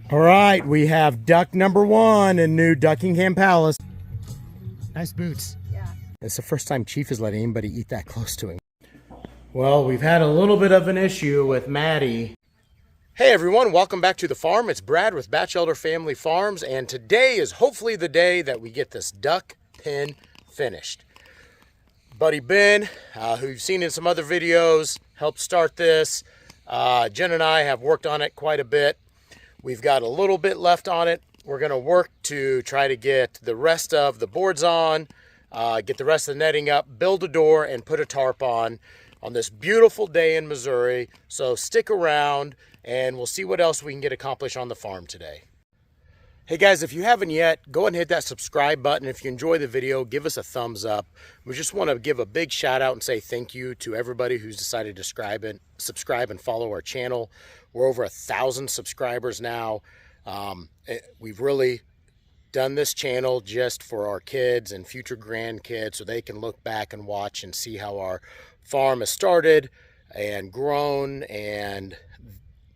All right, we have duck number 1 in new Duckingham Palace. Nice boots. Yeah. It's the first time Chief is letting anybody eat that close to him. Well, we've had a little bit of an issue with Maddie. Hey everyone, welcome back to the farm. It's Brad with Batchelder Family Farms, and today is hopefully the day that we get this duck pen finished. Buddy Ben, who you've seen in some other videos, helped start this. Jen and I have worked on it quite a bit. We've got a little bit left on it. We're going to work to try to get the rest of the boards on, get the rest of the netting up, build a door, and put a tarp on this beautiful day in Missouri. So stick around and we'll see what else we can get accomplished on the farm today. Hey guys, if you haven't yet, go ahead and hit that subscribe button. If you enjoy the video, give us a thumbs up. We just want to give a big shout out and say thank you to everybody who's decided to subscribe and follow our channel. We're over 1,000 subscribers now. We've really done this channel just for our kids and future grandkids so they can look back and watch and see how our farm has started and grown, and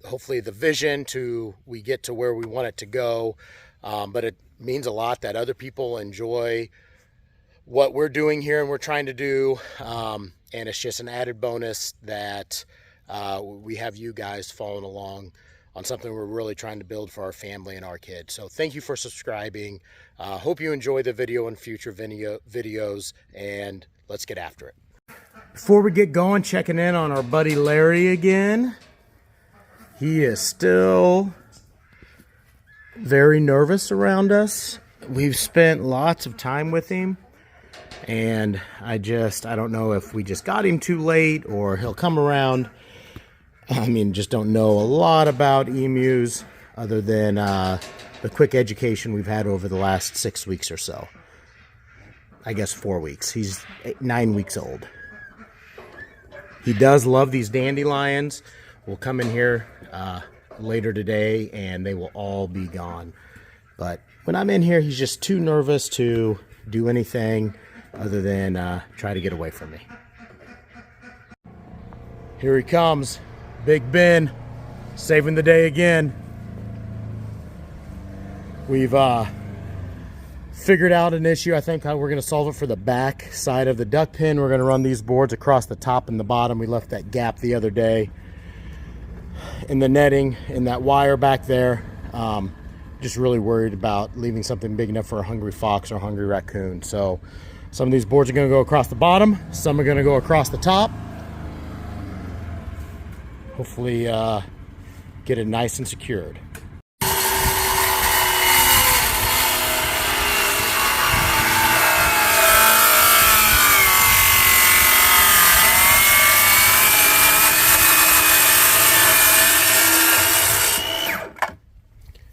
hopefully the vision to we get to where we want it to go. But it means a lot that other people enjoy what we're doing here and we're trying to do. And it's just an added bonus that we have you guys following along on something we're really trying to build for our family and our kids. So thank you for subscribing. Hope you enjoy the video and future videos, and let's get after it. Before we get going, checking in on our buddy Larry again. He is still very nervous around us. We've spent lots of time with him, and I don't know if we just got him too late or he'll come around. Just don't know a lot about emus other than the quick education we've had over the last 6 weeks or so. I guess 4 weeks. He's 9 weeks old. He does love these dandelions. We'll come in here later today and they will all be gone. But when I'm in here, he's just too nervous to do anything other than try to get away from me. Here he comes. Big Ben, saving the day again. We've figured out an issue. I think how we're going to solve it for the back side of the duck pen. We're going to run these boards across the top and the bottom. We left that gap the other day in the netting, in that wire back there. Just really worried about leaving something big enough for a hungry fox or a hungry raccoon. So some of these boards are going to go across the bottom. Some are going to go across the top. Hopefully get it nice and secured.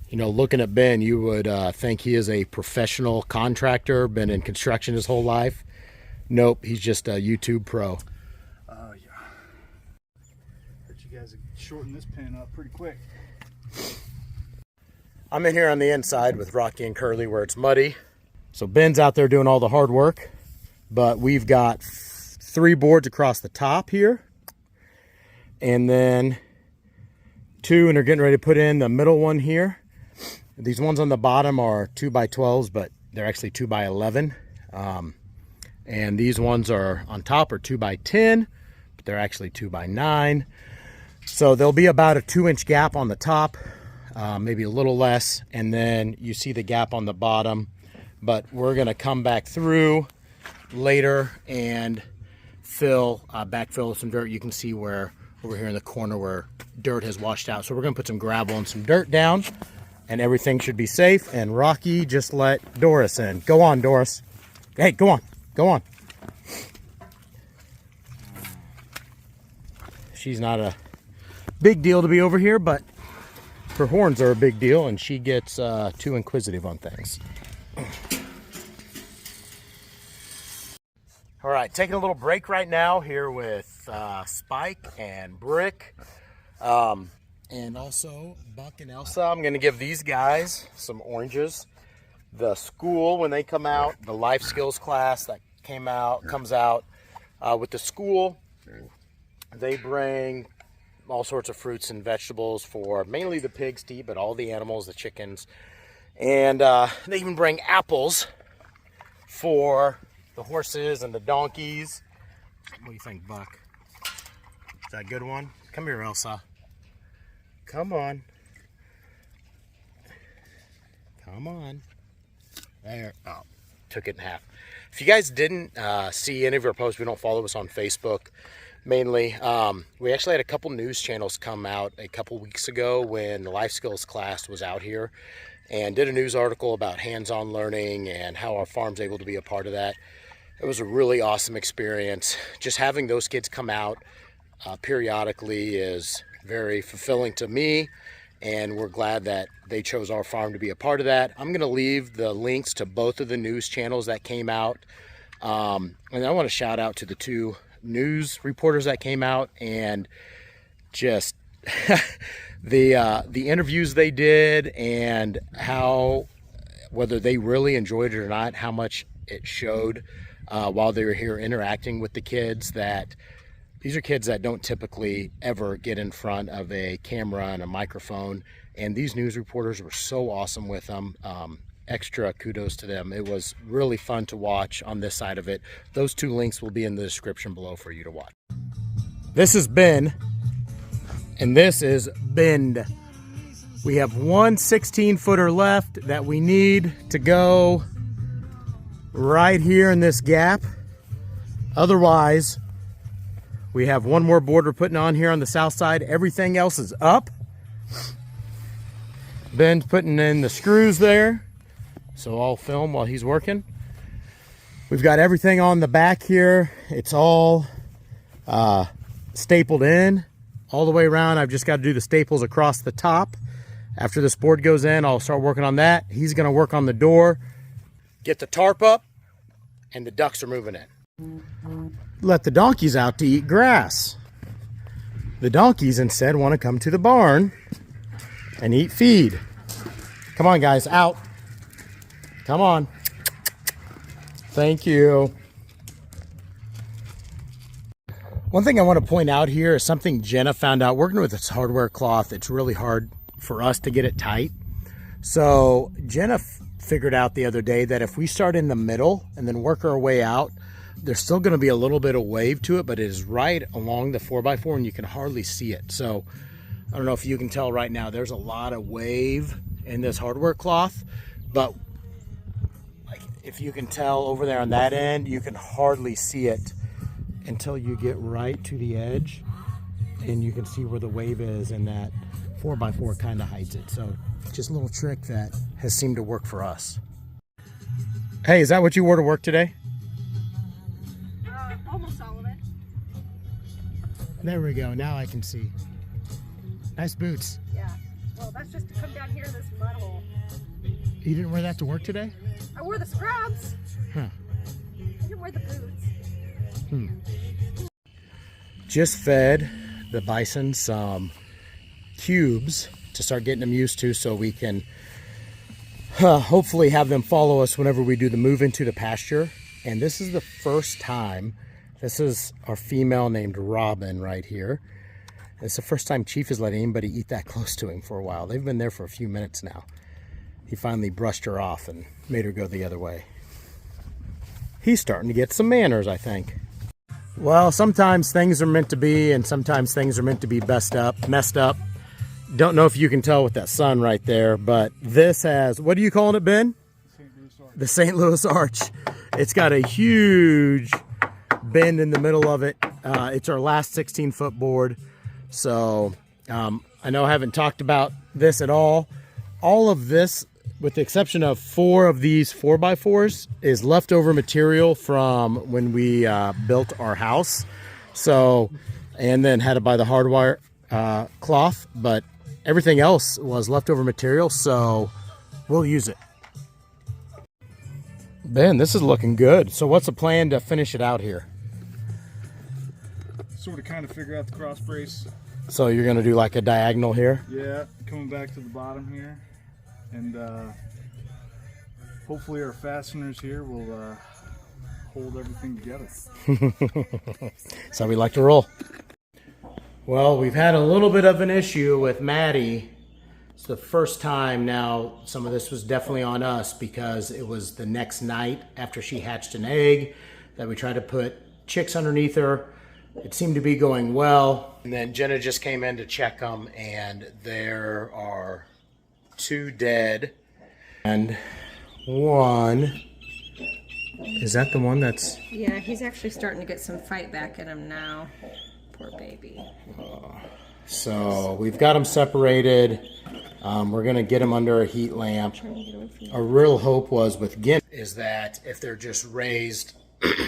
You know, looking at Ben, you would think he is a professional contractor, been in construction his whole life. Nope, he's just a YouTube pro. You guys shorten this pin up pretty quick. I'm in here on the inside with Rocky and Curly where it's muddy. So Ben's out there doing all the hard work, but we've got 3 boards across the top here, and then 2, and they're getting ready to put in the middle one here. These ones on the bottom are 2x12s, but they're actually 2x11. And these ones are on top are 2x10, but they're actually 2x9. So there'll be about a 2-inch gap on the top, maybe a little less, and then you see the gap on the bottom. But we're going to come back through later and backfill with some dirt. You can see where over here in the corner where dirt has washed out. So we're going to put some gravel and some dirt down, and everything should be safe. And Rocky just let Doris in. Go on, Doris. Hey, go on. Go on. She's not a big deal to be over here, but her horns are a big deal, and she gets too inquisitive on things. All right, taking a little break right now here with Spike and Brick, and also Buck and Elsa. I'm going to give these guys some oranges. The school, when they come out, the life skills class that comes out with the school, they bring all sorts of fruits and vegetables for mainly the pigs to eat, but all the animals, the chickens. And they even bring apples for the horses and the donkeys. What do you think, Buck? Is that a good one? Come here, Elsa. Come on. Come on. There. Oh, took it in half. If you guys didn't see any of our posts, we don't follow us on Facebook mainly. We actually had a couple news channels come out a couple weeks ago when the life skills class was out here and did a news article about hands-on learning and how our farm's able to be a part of that. It was a really awesome experience. Just having those kids come out periodically is very fulfilling to me, and we're glad that they chose our farm to be a part of that. I'm going to leave the links to both of the news channels that came out, and I want to shout out to the two news reporters that came out and just the interviews they did, and how, whether they really enjoyed it or not, how much it showed while they were here interacting with the kids, that these are kids that don't typically ever get in front of a camera and a microphone, and these news reporters were so awesome with them. Extra kudos to them. It was really fun to watch on this side of it. Those two links will be in the description below for you to watch. This is Ben, and this is Bend. We have one 16-footer left that we need to go right here in this gap. Otherwise, we have one more board we're putting on here on the south side. Everything else is up. Ben's putting in the screws there, so I'll film while he's working. We've got everything on the back here. It's all stapled in all the way around. I've just got to do the staples across the top. After this board goes in, I'll start working on that. He's going to work on the door, get the tarp up, and the ducks are moving in. Let the donkeys out to eat grass. The donkeys instead want to come to the barn and eat feed. Come on, guys, out. Come on. Thank you. One thing I want to point out here is something Jenna found out. Working with this hardware cloth, it's really hard for us to get it tight. So Jenna figured out the other day that if we start in the middle and then work our way out, there's still going to be a little bit of wave to it, but it is right along the 4x4 and you can hardly see it. So I don't know if you can tell right now, there's a lot of wave in this hardware cloth, but like if you can tell over there on that end, you can hardly see it until you get right to the edge and you can see where the wave is, and that 4x4 kind of hides it. So just a little trick that has seemed to work for us. Hey, is that what you wore to work today? Almost all of it. There we go. Now I can see. Nice boots. Yeah. Well, that's just to come down here in this mud hole. You didn't wear that to work today? I wore the scrubs. Huh. I didn't wear the boots. Just fed the bison some cubes to start getting them used to, so we can hopefully have them follow us whenever we do the move into the pasture. And this is the first time. This is our female named Robin right here. It's the first time Chief has let anybody eat that close to him for a while. They've been there for a few minutes now. He finally brushed her off and made her go the other way. He's starting to get some manners, I think. Well, sometimes things are meant to be, and sometimes things are meant to be messed up. Don't know if you can tell with that sun right there, but this has, what are you calling it, Ben? The St. Louis Arch. It's got a huge bend in the middle of it. It's our last 16-foot board. So I know I haven't talked about this at all. All of this, with the exception of 4 of these 4x4s, is leftover material from when we built our house. So, and then had to buy the hardwire cloth, but everything else was leftover material, so we'll use it. Ben, this is looking good. So what's the plan to finish it out here? Sort of kind of figure out the cross brace. So you're gonna do like a diagonal here? Yeah, coming back to the bottom here. And hopefully our fasteners here will hold everything together. So we like to roll. Well, we've had a little bit of an issue with Maddie. It's the first time now. Some of this was definitely on us because it was the next night after she hatched an egg that we tried to put chicks underneath her. It seemed to be going well. And then Jenna just came in to check them, and there are 2 dead. And one, is that the one that's... Yeah, he's actually starting to get some fight back in him now. Poor baby. So we've got them separated. We're going to get them under a heat lamp. Our real hope was with Guinea is that if they're just raised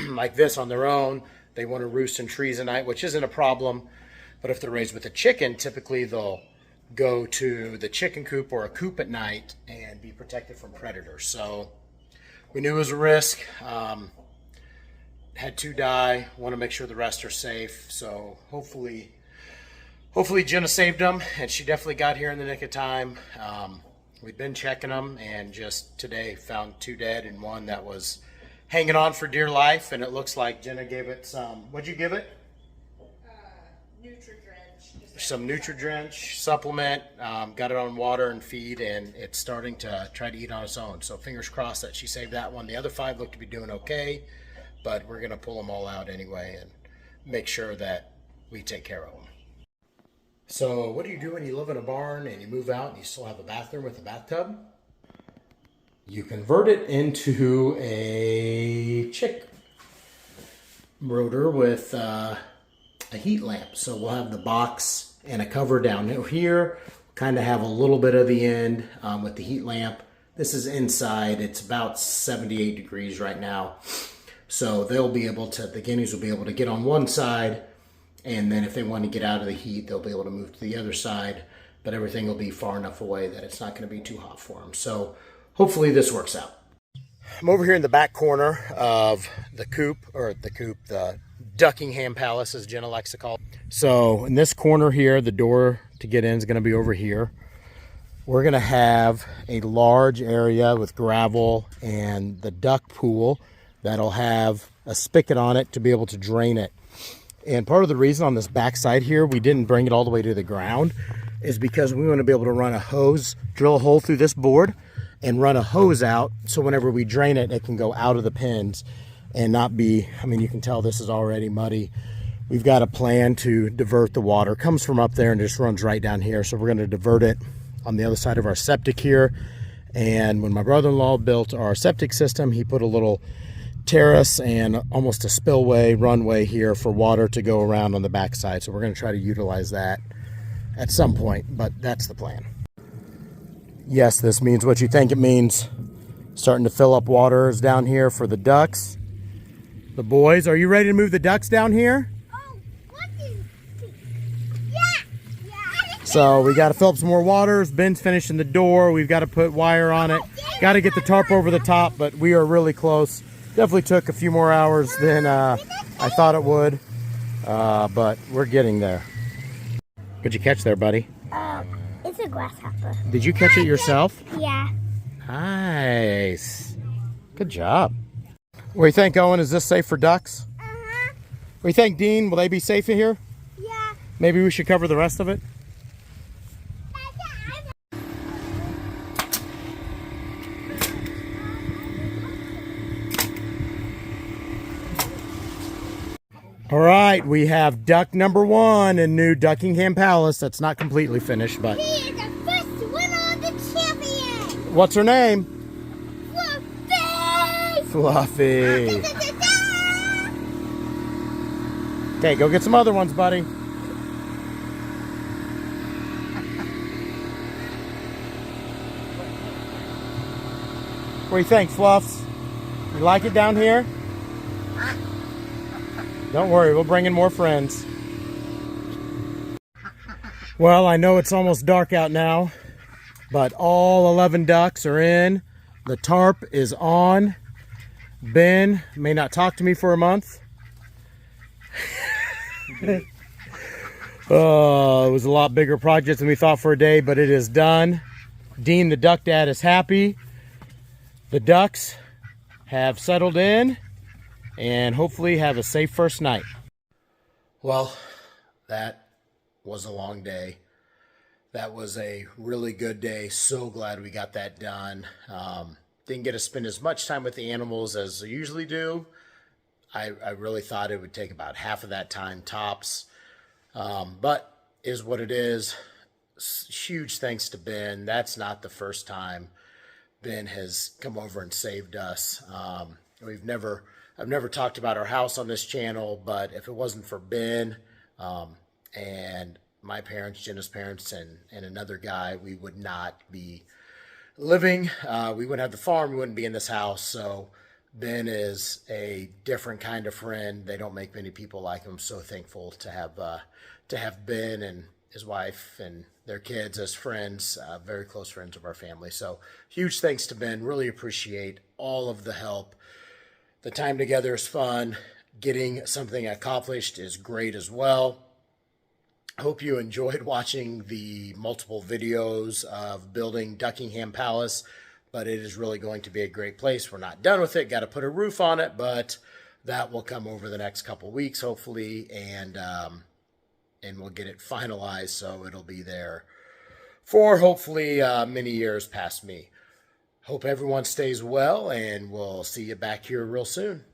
like this on their own, they want to roost in trees at night, which isn't a problem. But if they're raised with a chicken, typically they'll go to the chicken coop or a coop at night and be protected from predators. So we knew it was a risk. Had 2 die. Want to make sure the rest are safe. So hopefully Jenna saved them, and she definitely got here in the nick of time. We've been checking them, and just today found 2 dead and one that was hanging on for dear life. And it looks like Jenna gave it some. What'd you give it? Some Nutri-Drench supplement. Got it on water and feed, and it's starting to try to eat on its own. So fingers crossed that she saved that one. The other 5 look to be doing okay, but we're going to pull them all out anyway and make sure that we take care of them. So what do you do when you live in a barn and you move out and you still have a bathroom with a bathtub? You convert it into a chick rotor with a heat lamp. So we'll have the box and a cover down here. Kind of have a little bit of the end with the heat lamp. This is inside. It's about 78 degrees right now. So they'll be able to, the guineas will be able to get on one side, and then if they want to get out of the heat, they'll be able to move to the other side, but everything will be far enough away that it's not going to be too hot for them. So hopefully this works out. I'm over here in the back corner of the the Duckingham Palace, as Jenna likes to call it. So in this corner here, the door to get in is going to be over here. We're going to have a large area with gravel and the duck pool that'll have a spigot on it to be able to drain it. And part of the reason on this back side here we didn't bring it all the way to the ground is because we want to be able to run a hose, drill a hole through this board and run a hose out, so whenever we drain it, it can go out of the pens and not be, I mean, you can tell this is already muddy. We've got a plan to divert the water. It comes from up there and just runs right down here. So we're going to divert it on the other side of our septic here. And when my brother-in-law built our septic system, he put a little terrace and almost a spillway runway here for water to go around on the backside. So we're going to try to utilize that at some point, but that's the plan. Yes, this means what you think it means. Starting to fill up waters down here for the ducks. The boys, are you ready to move the ducks down here? Oh, what is... Yeah. So we got to fill up some more waters. Ben's finishing the door. We've got to put wire on it. Got to get the tarp over the top, but we are really close. Definitely took a few more hours than I thought it would, but we're getting there. What'd you catch there, buddy? It's a grasshopper. Did you catch it yourself? Yeah. Nice. Good job. What do you think, Owen? Is this safe for ducks? Uh-huh. What do you think, Dean? Will they be safe in here? Yeah. Maybe we should cover the rest of it? All right, we have duck number 1 in new Duckingham Palace. That's not completely finished, but... He is the first winner of the champion. What's her name? Fluffy. Fluffy. Okay, go get some other ones, buddy. What do you think, Fluffs? You like it down here? Don't worry, we'll bring in more friends. Well, I know it's almost dark out now, but all 11 ducks are in. The tarp is on. Ben may not talk to me for a month. Oh, it was a lot bigger project than we thought for a day, but it is done. Dean, the duck dad, is happy. The ducks have settled in and hopefully have a safe first night. Well, that was a long day. That was a really good day. So glad we got that done. Didn't get to spend as much time with the animals as I usually do. I really thought it would take about half of that time tops. But is what it is. Huge thanks to Ben. That's not the first time Ben has come over and saved us. I've never talked about our house on this channel, but if it wasn't for Ben and my parents, Jenna's parents, and another guy, we would not be living. We wouldn't have the farm. We wouldn't be in this house. So Ben is a different kind of friend. They don't make many people like him. So thankful to have Ben and his wife and their kids as friends, very close friends of our family. So huge thanks to Ben. Really appreciate all of the help. The time together is fun. Getting something accomplished is great as well. Hope you enjoyed watching the multiple videos of building Duckingham Palace, but it is really going to be a great place. We're not done with it. Got to put a roof on it, but that will come over the next couple weeks, hopefully, and we'll get it finalized so it'll be there for hopefully many years past me. Hope everyone stays well, and we'll see you back here real soon.